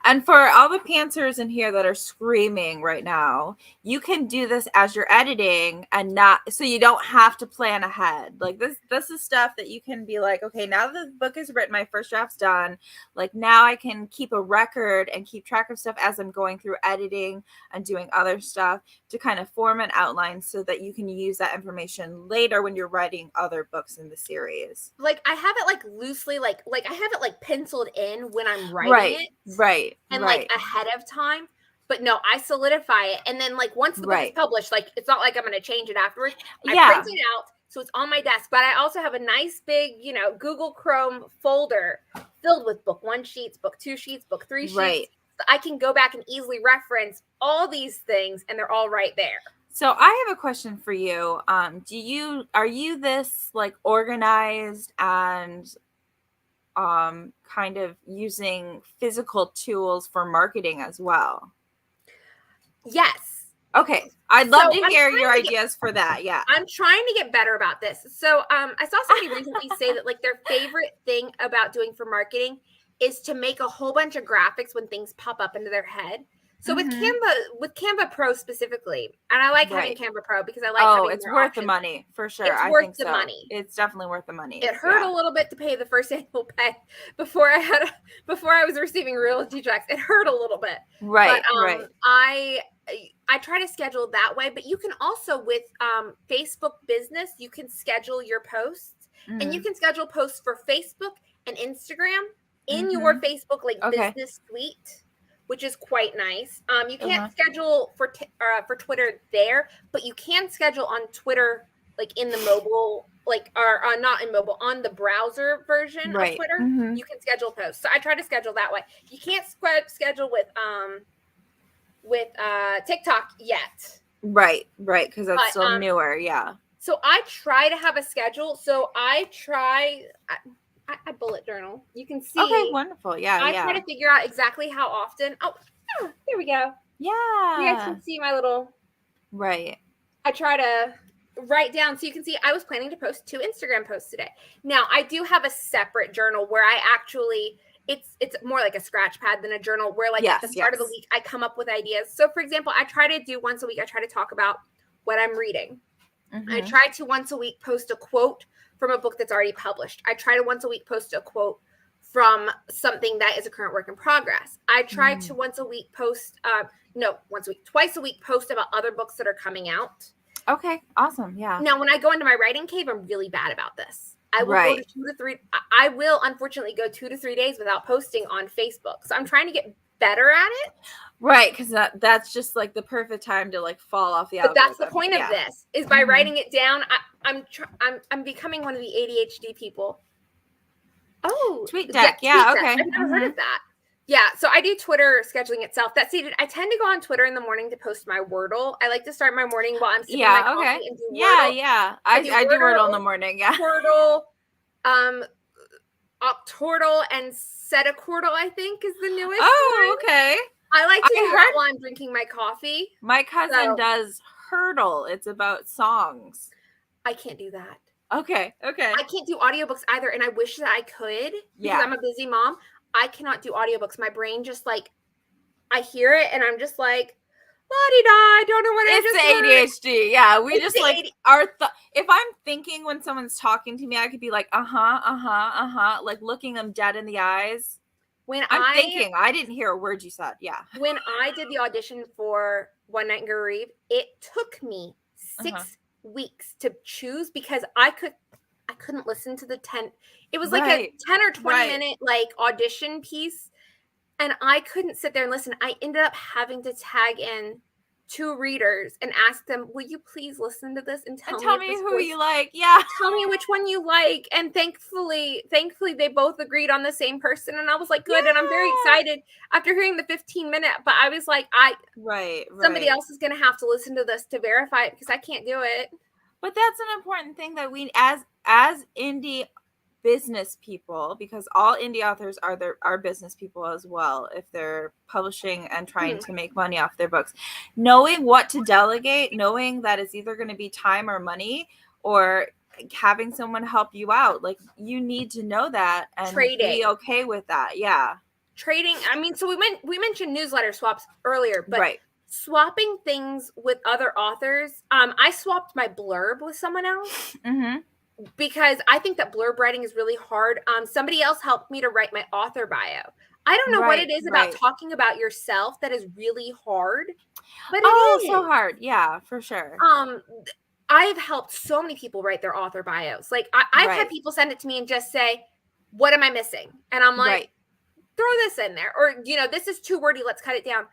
And for all the pantsers in here that are screaming right now, you can do this as you're editing and so you don't have to plan ahead. Like this is stuff that you can be like, okay, now that the book is written, my first draft's done. Like now I can keep a record and keep track of stuff as I'm going through editing and doing other stuff to kind of form an outline so that you can use that information later when you're writing other books in the series.
Like I have it like loosely, like I have it like penciled in when I'm writing it.
Right.
Like ahead of time. But no, I solidify it. And then like once the book is published, like it's not like I'm going to change it afterwards. I print it out. So it's on my desk. But I also have a nice big, Google Chrome folder filled with book 1 sheets, book 2 sheets, book 3 sheets. Right. So I can go back and easily reference all these things, and they're all right there.
So I have a question for you. Are you this like organized and kind of using physical tools for marketing as well?
Yes.
Okay. I'd love to hear your ideas for that. Yeah.
I'm trying to get better about this. So I saw somebody recently say that like their favorite thing about doing for marketing is to make a whole bunch of graphics when things pop up into their head. So with Canva Pro specifically, and I like having Canva Pro because I like having
it's worth the money for sure.
It's worth the money.
It's definitely worth the money.
It hurt a little bit to pay the first annual pay before I was receiving royalty checks. It hurt a little bit.
Right.
But, I try to schedule that way, but you can also with Facebook Business, you can schedule your posts, and you can schedule posts for Facebook and Instagram in your Facebook business suite, which is quite nice. You can't schedule for Twitter there, but you can schedule on Twitter, like in the mobile, or not in mobile, on the browser version of Twitter. You can schedule posts. So I try to schedule that way. You can't schedule with TikTok yet. Right,
because that's still newer. Yeah.
So I try to have a schedule. So I bullet journal. You can see.
Okay, wonderful. Yeah,
I try to figure out exactly how often. Oh, here we go.
Yeah.
You guys can see my little.
Right.
I try to write down. So you can see I was planning to post 2 Instagram posts today. Now I do have a separate journal where I actually, it's more like a scratch pad than a journal where like at the start of the week, I come up with ideas. So for example, I try to do once a week, I try to talk about what I'm reading. I try to once a week post a quote from a book that's already published. I try to once a week post a quote from something that is a current work in progress. I try to once a week post, twice a week post about other books that are coming out.
Okay, awesome. Yeah.
Now, when I go into my writing cave, I'm really bad about this. I will go to 2 to 3. I will unfortunately go 2 to 3 days without posting on Facebook. So I'm trying to get better at it.
Right, because that's just like the perfect time to like fall off the
algorithm. But that's the point of this, is by writing it down. I'm becoming one of the ADHD people. Oh,
TweetDeck. Yeah, okay.
I've never heard of that. Yeah, so I do Twitter scheduling itself. I tend to go on Twitter in the morning to post my Wordle. I like to start my morning while I'm sipping my coffee and do Wordle.
Yeah. I do Wordle in the morning. Yeah.
Wordle, Octordle, and Setacordle, I think, is the newest one.
Okay.
I like to do that while I'm drinking my coffee.
My cousin does Hurdle. It's about songs.
I can't do that.
Okay.
I can't do audiobooks either, and I wish that I could because I'm a busy mom. I cannot do audiobooks. My brain just like, I hear it and I'm just like, la-di-da, I don't know what
it's the ADHD. Yeah, we just like if I'm thinking when someone's talking to me, I could be like, like looking them dead in the eyes. When I'm thinking, I didn't hear a word you said. Yeah.
When I did the audition for One Night in Garoureve, it took me 6 weeks to choose because I couldn't listen to the 10. It was like a 10 or 20 minute like audition piece. And I couldn't sit there and listen. I ended up having to tag in 2 readers and ask them, will you please listen to this and tell
me who you like? Yeah.
Tell me which one you like. And thankfully they both agreed on the same person. And I was like, good. Yeah. And I'm very excited after hearing the 15-minute, but I was like, somebody else is going to have to listen to this to verify it because I can't do it.
But that's an important thing that we, as indie business people, because all indie authors are business people as well, if they're publishing and trying to make money off their books, knowing what to delegate, knowing that it's either going to be time or money or having someone help you out, like you need to know that and be okay with that.
Trading. I mean, so we mentioned newsletter swaps earlier, but swapping things with other authors. I swapped my blurb with someone else. Because I think that blurb writing is really hard. Somebody else helped me to write my author bio. I don't know what it is about talking about yourself that is really hard. But it is
so hard. Yeah, for sure.
I've helped so many people write their author bios. Like I've had people send it to me and just say, what am I missing? And I'm like, throw this in there. Or, this is too wordy. Let's cut it down.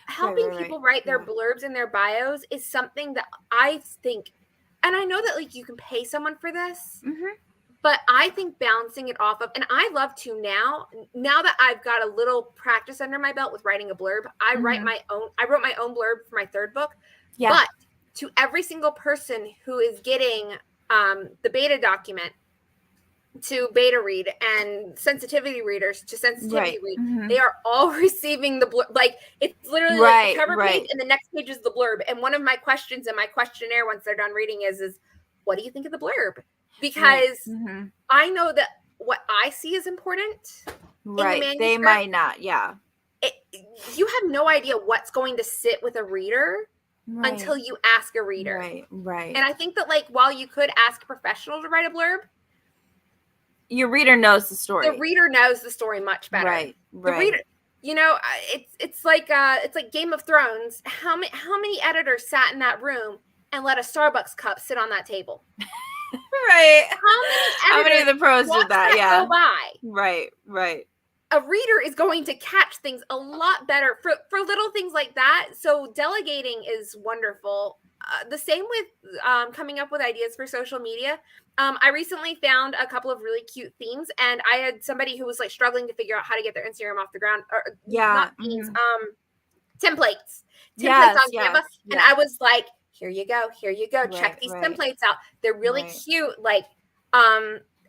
Helping people write their blurbs and their bios is something that I think, and I know that like you can pay someone for this, but I think bouncing it off of, and I love to now that I've got a little practice under my belt with writing a blurb, I wrote my own blurb for my 3rd book. Yeah. But to every single person who is getting the beta document to beta read and sensitivity readers to sensitivity read, they are all receiving the blurb. Like it's literally like the cover page and the next page is the blurb. And one of my questions in my questionnaire once they're done reading is what do you think of the blurb? Because I know that what I see is important.
Right. They might not. Yeah.
You have no idea what's going to sit with a reader until you ask a reader.
Right.
And I think that like while you could ask a professional to write a blurb,
your reader knows the story.
The reader knows the story much better.
Right.
The reader, it's like Game of Thrones. How many editors sat in that room and let a Starbucks cup sit on that table?
How many of the pros did that? Yeah.
Go by?
Right.
A reader is going to catch things a lot better for little things like that. So delegating is wonderful. The same with coming up with ideas for social media. I recently found a couple of really cute themes, and I had somebody who was like struggling to figure out how to get their Instagram off the ground. Not themes, templates on Canva. And I was like, here you go. Check these templates out. They're really cute. Like,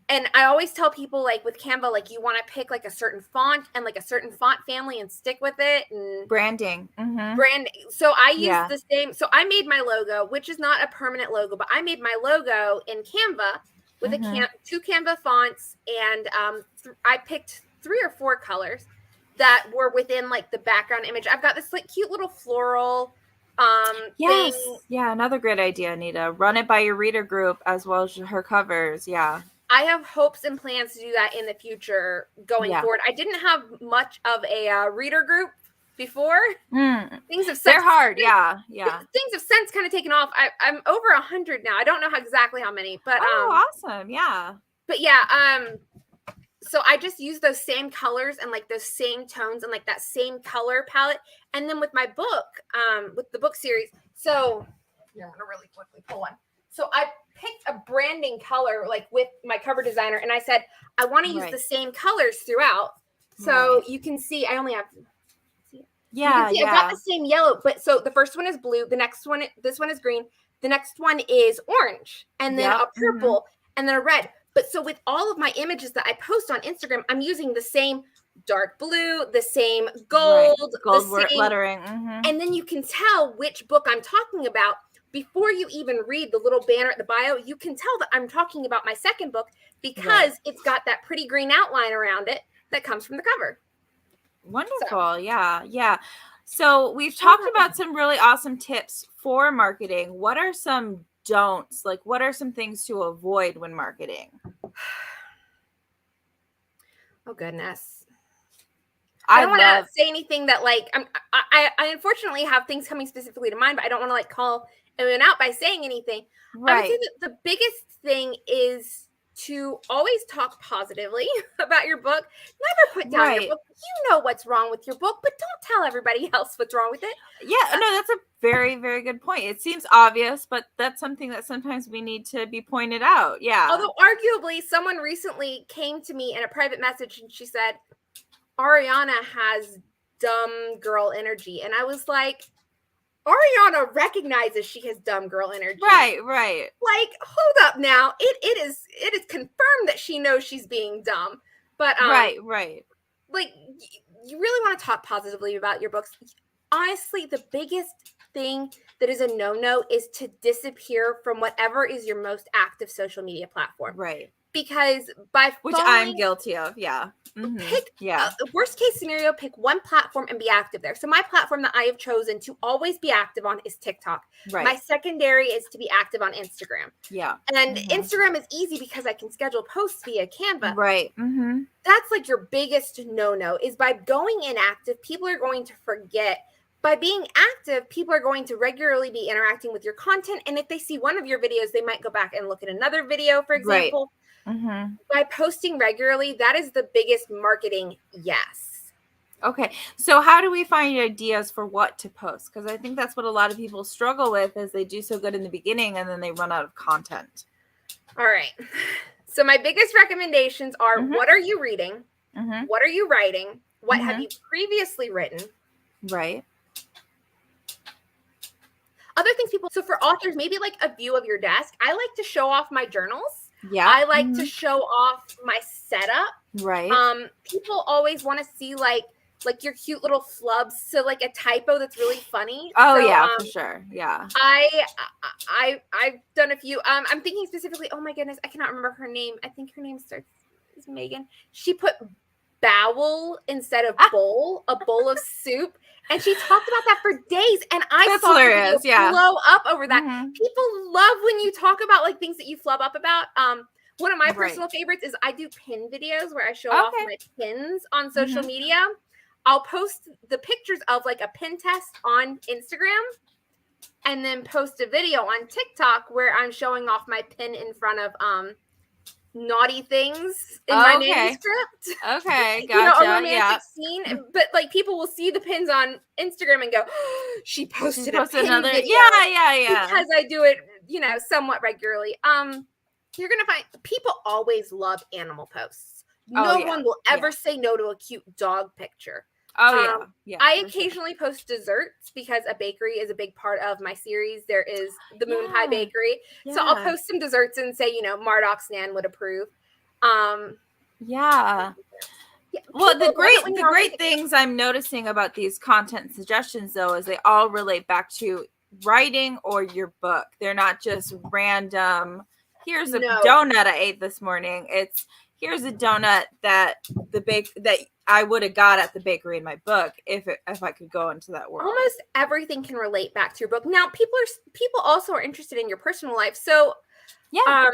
And I always tell people, like, with Canva, like, you want to pick like a certain font and like a certain font family and stick with it, and
branding.
Branding. So I use
Yeah.
the same. So I made my logo, which is not a permanent logo, but I made my logo in Canva with two Canva fonts, and I picked 3 or 4 colors that were within like the background image. I've got this like cute little floral
Yes.
thing.
Yeah, another great idea, Anita. Run it by your reader group as well as her covers. Yeah.
I have hopes and plans to do that in the future going forward. I didn't have much of a reader group before. Things have
they're hard. Yeah.
Things have since kind of taken off. I'm over 100 now. I don't know exactly how many, but
awesome. Yeah.
But yeah, so I just use those same colors and like those same tones and like that same color palette. And then with my book, with the book series, so I'm gonna really quickly pull one. So I picked a branding color like with my cover designer, and I said I want to use the same colors throughout. So you can see I only have I've got the same yellow, but so the first one is blue, the next one, this one is green, the next one is orange, and then a purple, and then a red. But so with all of my images that I post on Instagram, I'm using the same dark blue, the same gold, the same
lettering.
And then you can tell which book I'm talking about before you even read the little banner at the bio. You can tell that I'm talking about my second book because it's got that pretty green outline around it that comes from the cover.
Wonderful. So. Yeah. So we've talked about some really awesome tips for marketing. What are some don'ts? Like, what are some things to avoid when marketing?
Oh, goodness. I don't want to say anything that like, I unfortunately have things coming specifically to mind, but I don't want to like call anyone out by saying anything. I would say that the biggest thing is to always talk positively about your book. Never put down your book. You know what's wrong with your book, but don't tell everybody else what's wrong with it.
Yeah, no, that's a very, very good point. It seems obvious, but that's something that sometimes we need to be pointed out. Yeah.
Although arguably someone recently came to me in a private message and she said, Ariana has dumb girl energy. And I was like, Ariana recognizes she has dumb girl energy.
Right.
Like, hold up now. It is confirmed that she knows she's being dumb. But
right.
Like, you really want to talk positively about your books. Honestly, the biggest thing that is a no-no is to disappear from whatever is your most active social media platform.
Right.
Because which
I'm guilty of. Yeah.
Pick worst case scenario, pick one platform and be active there. So my platform that I have chosen to always be active on is TikTok. Right. My secondary is to be active on Instagram.
Yeah.
And Instagram is easy because I can schedule posts via Canva.
Right.
That's like your biggest no-no is by going inactive, people are going to forget. By being active, people are going to regularly be interacting with your content. And if they see one of your videos, they might go back and look at another video, for example. Right. By posting regularly, that is the biggest marketing yes.
Okay. So how do we find ideas for what to post? Because I think that's what a lot of people struggle with is they do so good in the beginning and then they run out of content.
All right. So my biggest recommendations are what are you reading? What are you writing? What have you previously written?
Right.
Other things so for authors, maybe like a view of your desk. I like to show off my journals.
Yeah.
I like to show off my setup.
Right.
People always want to see like your cute little flubs. So like a typo that's really funny.
Oh, so, yeah, for sure. Yeah.
I've done a few. I'm thinking specifically, oh my goodness, I cannot remember her name. I think her name is Megan. She put bowel instead of bowl, a bowl of soup. And she talked about that for days. And I saw her blow up over that. People love when you talk about like things that you flub up about. One of my personal favorites is I do pin videos where I show off my pins on social media. I'll post the pictures of like a pin test on Instagram and then post a video on TikTok where I'm showing off my pin in front of naughty things in my manuscript.
Okay, gotcha.
A romantic scene, but like people will see the pins on Instagram and go, oh, she posted another video.
Yeah.
Because I do it, somewhat regularly. You're gonna find people always love animal posts. No one will ever say no to a cute dog picture. I occasionally post desserts because a bakery is a big part of my series. There is the Moon Pie Bakery. So I'll post some desserts and say, Mardoc's Nan would approve.
Yeah. Well, the great things I'm noticing about these content suggestions, though, is they all relate back to writing or your book. They're not just random. Here's a donut I ate this morning. It's here's a donut that that I would have got at the bakery in my book if I could go into that world.
Almost everything can relate back to your book. Now, people also are interested in your personal life, so yeah.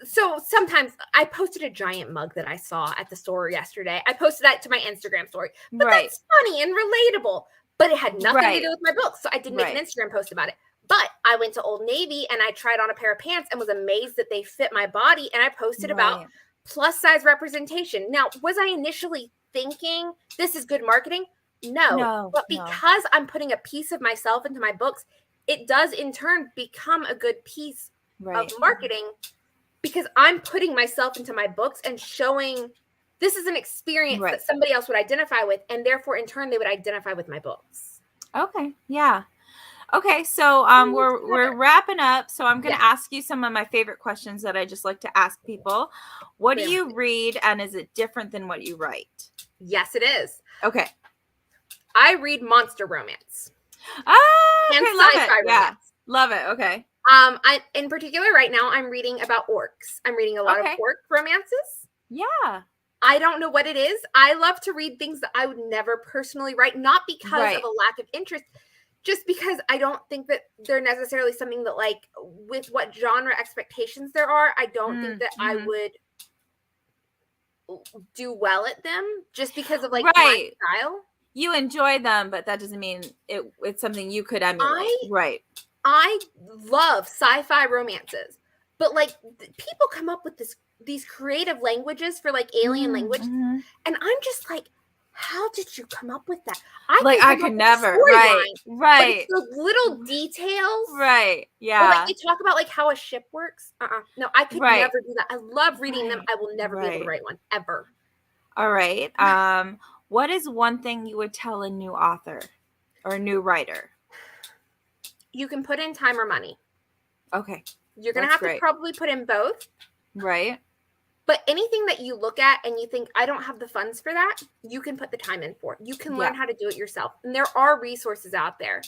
So sometimes I posted a giant mug that I saw at the store yesterday. I posted that to my Instagram story. But that's funny and relatable. But it had nothing to do with my book. So I didn't make an Instagram post about it. But I went to Old Navy and I tried on a pair of pants and was amazed that they fit my body. And I posted about plus size representation. Now, was I initially thinking this is good marketing? No. But because I'm putting a piece of myself into my books, it does in turn become a good piece of marketing. Because I'm putting myself into my books and showing this is an experience that somebody else would identify with. And therefore, in turn, they would identify with my books.
Okay. Yeah. Okay. So we're wrapping up. So I'm going to ask you some of my favorite questions that I just like to ask people. What do you read, and is it different than what you write?
Yes, it is.
Okay.
I read monster romance.
Oh, okay. Love it. Yeah. Love it. Okay.
In particular, right now, I'm reading about orcs. I'm reading a lot of orc romances.
Yeah.
I don't know what it is. I love to read things that I would never personally write, not because of a lack of interest, just because I don't think that they're necessarily something that, like, with what genre expectations there are, I don't think that I would do well at them just because of, like, my style.
You enjoy them, but that doesn't mean it's something you could emulate.
I love sci-fi romances, but like people come up with these creative languages for like alien language, and I'm just like, how did you come up with that?
I could never. Right.
But it's the little details.
Right. Yeah.
Or like they talk about like how a ship works. No, I could never do that. I love reading them. I will never be able to write one ever.
All right. What is one thing you would tell a new author or a new writer?
You can put in time or money.
Okay.
You're going to have to probably put in both.
Right.
But anything that you look at and you think, I don't have the funds for that, you can put the time in for. You can learn how to do it yourself. And there are resources out there.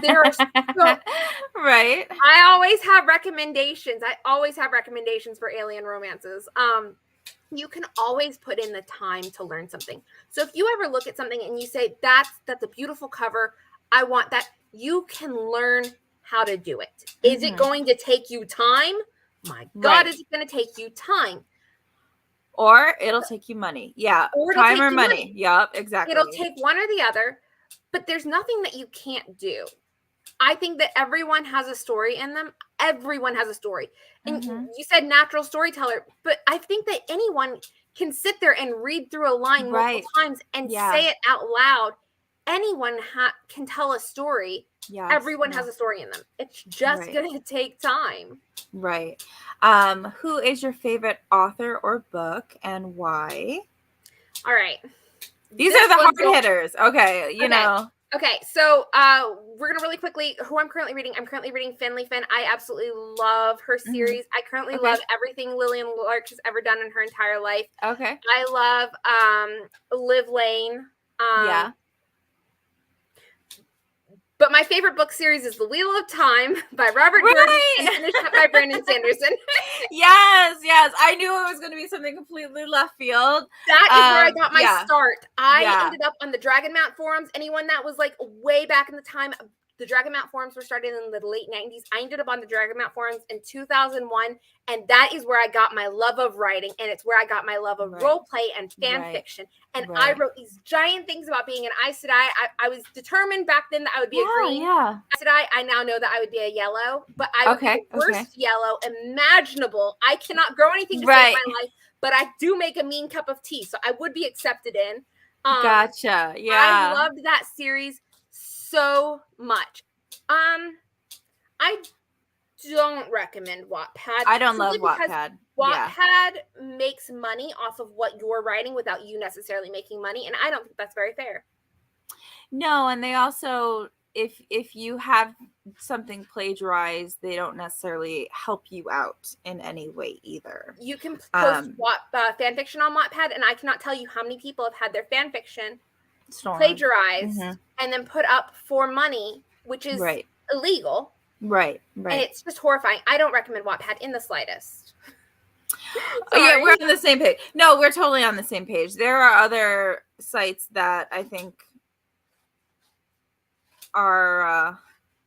There are
right.
I always have recommendations. For alien romances. You can always put in the time to learn something. So if you ever look at something and you say, that's a beautiful cover, I want that, you can learn how to do it. Is it going to take you time? My God, is it going to take you time?
Or it'll take you money. Yeah.
Or
time or money. Yep, exactly.
It'll take one or the other, but there's nothing that you can't do. I think that everyone has a story in them. Everyone has a story. And you said natural storyteller, but I think that anyone can sit there and read through a line multiple times and say it out loud. Anyone can tell a story. Yes, everyone has a story in them. It's just going to take time.
Right. Who is your favorite author or book and why?
All right.
These are the hard hitters. Okay. You know.
Okay. So we're going to really quickly, who I'm currently reading. I'm currently reading Finley Finn. I absolutely love her series. I currently love everything Lillian Lark has ever done in her entire life.
Okay.
I love Liv Lane. But my favorite book series is The Wheel of Time by Robert Jordan and finished up by Brandon Sanderson.
Yes. I knew it was going to be something completely left field.
That is where I got my start. I ended up on the Dragonmount forums. Anyone that was like way back in the time, the Dragonmount forums were started in the late 90s. I ended up on the Dragonmount forums in 2001, and that is where I got my love of writing, and it's where I got my love of role play and fan fiction. And I wrote these giant things about being an Aes Sedai. I was determined back then that I would be a green Aes Sedai. I now know that I would be a yellow, but I would be the worst yellow imaginable. I cannot grow anything to save my life, but I do make a mean cup of tea, so I would be accepted in.
Gotcha. Yeah.
I loved that series so much. I don't recommend Wattpad.
I don't love Wattpad.
Wattpad makes money off of what you're writing without you necessarily making money, and I don't think that's very fair.
No, and they also if you have something plagiarized, they don't necessarily help you out in any way either.
You can post fan fiction on Wattpad, and I cannot tell you how many people have had their fan fiction plagiarized and then put up for money, which is illegal.
Right.
And it's just horrifying. I don't recommend Wattpad in the slightest.
Oh, yeah, we're on the same page. No, we're totally on the same page. There are other sites that I think are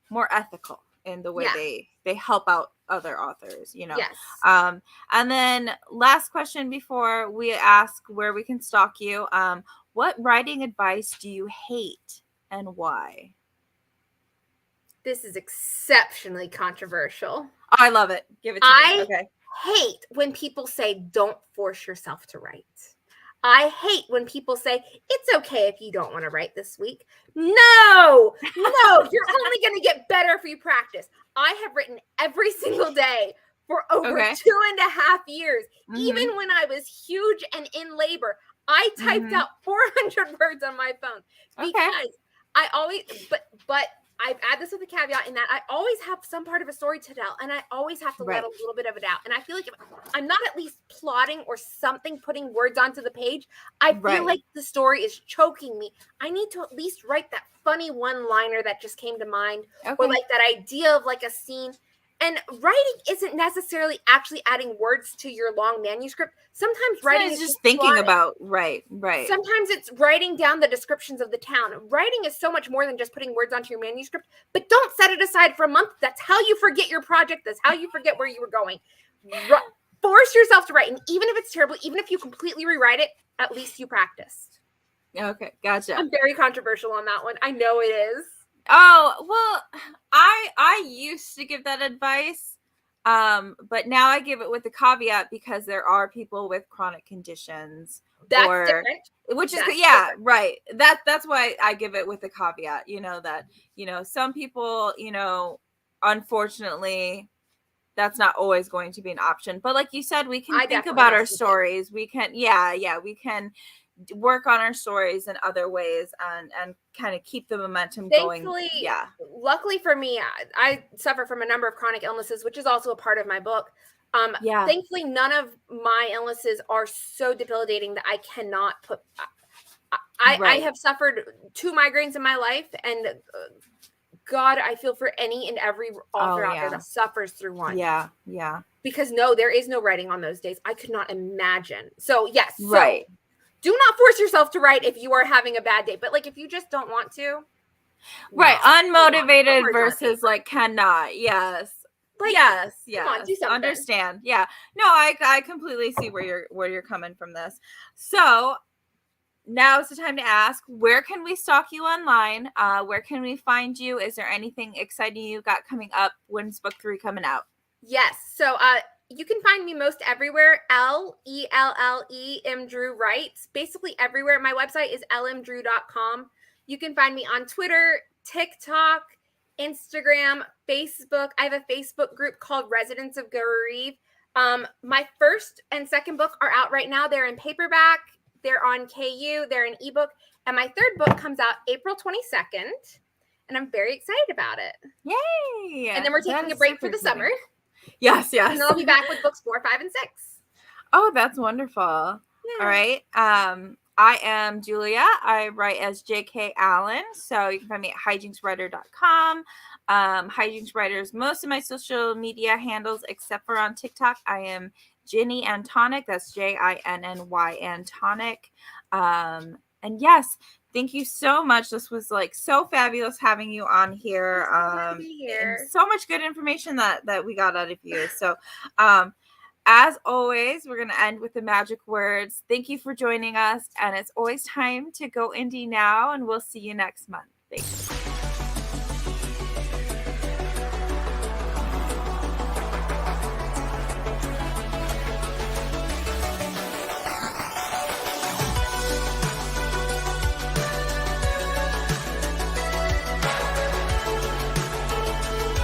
more ethical in the way they help out other authors, you know.
Yes.
And then last question before we ask where we can stalk you. What writing advice do you hate and why?
This is exceptionally controversial.
Oh, I love it. Give it to me. Okay.
I hate when people say, don't force yourself to write. I hate when people say, it's okay if you don't want to write this week. No, you're only going to get better if you practice. I have written every single day for over 2.5 years. Even when I was huge and in labor, I typed out 400 words on my phone because I always, but I add this with a caveat in that I always have some part of a story to tell, and I always have to let a little bit of it out. And I feel like if I'm not at least plotting or something, putting words onto the page, I feel like the story is choking me. I need to at least write that funny one-liner that just came to mind, or like that idea of like a scene. And writing isn't necessarily actually adding words to your long manuscript. Sometimes writing is
just thinking plotting. About right.
Sometimes it's writing down the descriptions of the town. Writing is so much more than just putting words onto your manuscript. But don't set it aside for a month. That's how you forget your project. That's how you forget where you were going. Force yourself to write. And even if it's terrible, even if you completely rewrite it, at least you practiced.
Okay, gotcha.
I'm very controversial on that one. I know it is.
Oh, well, I used to give that advice, but now I give it with the caveat because there are people with chronic conditions.
That's different.
Which is, different. Right. That's why I give it with the caveat, that, some people, unfortunately, that's not always going to be an option. But like you said, we can think about our stories. We can, we can work on our stories in other ways and kind of keep the momentum going.
Luckily for me, I suffer from a number of chronic illnesses, which is also a part of my book. Thankfully, none of my illnesses are so debilitating that I cannot put. I have suffered 2 migraines in my life, and God, I feel for any and every author out there that suffers through one. Yeah. Because there is no writing on those days. I could not imagine. So yes, do not force yourself to write if you are having a bad day. But like if you just don't want to.
Unmotivated versus like cannot. Yes. Yes.
Come on, do something.
Understand. Yeah. No, I completely see where you're coming from this. So now is the time to ask, where can we stalk you online? Where can we find you? Is there anything exciting you got coming up? When's book 3 coming out?
Yes. So you can find me most everywhere. Elle M Drew writes. Basically everywhere. My website is lmdrew.com. You can find me on Twitter, TikTok, Instagram, Facebook. I have a Facebook group called Residents of Garoureve. My first and second book are out right now. They're in paperback. They're on KU. They're an ebook. And my third book comes out April 22nd. And I'm very excited about it.
Yay!
And then we're taking a break for the summer.
Yes.
And then I'll be back with books 4, 5, and 6.
Oh, that's wonderful. Yeah. All right. I am Julia. I write as J.K. Allen. So you can find me at hijinkswriter.com. Hijinkswriters, most of my social media handles, except for on TikTok, I am Ginny Antonic. That's JINNY Antonic. And yes, thank you so much. This was like so fabulous having you on here. And so much good information that we got out of you. So, as always, we're going to end with the magic words. Thank you for joining us. And it's always time to go indie now. And we'll see you next month. Thanks.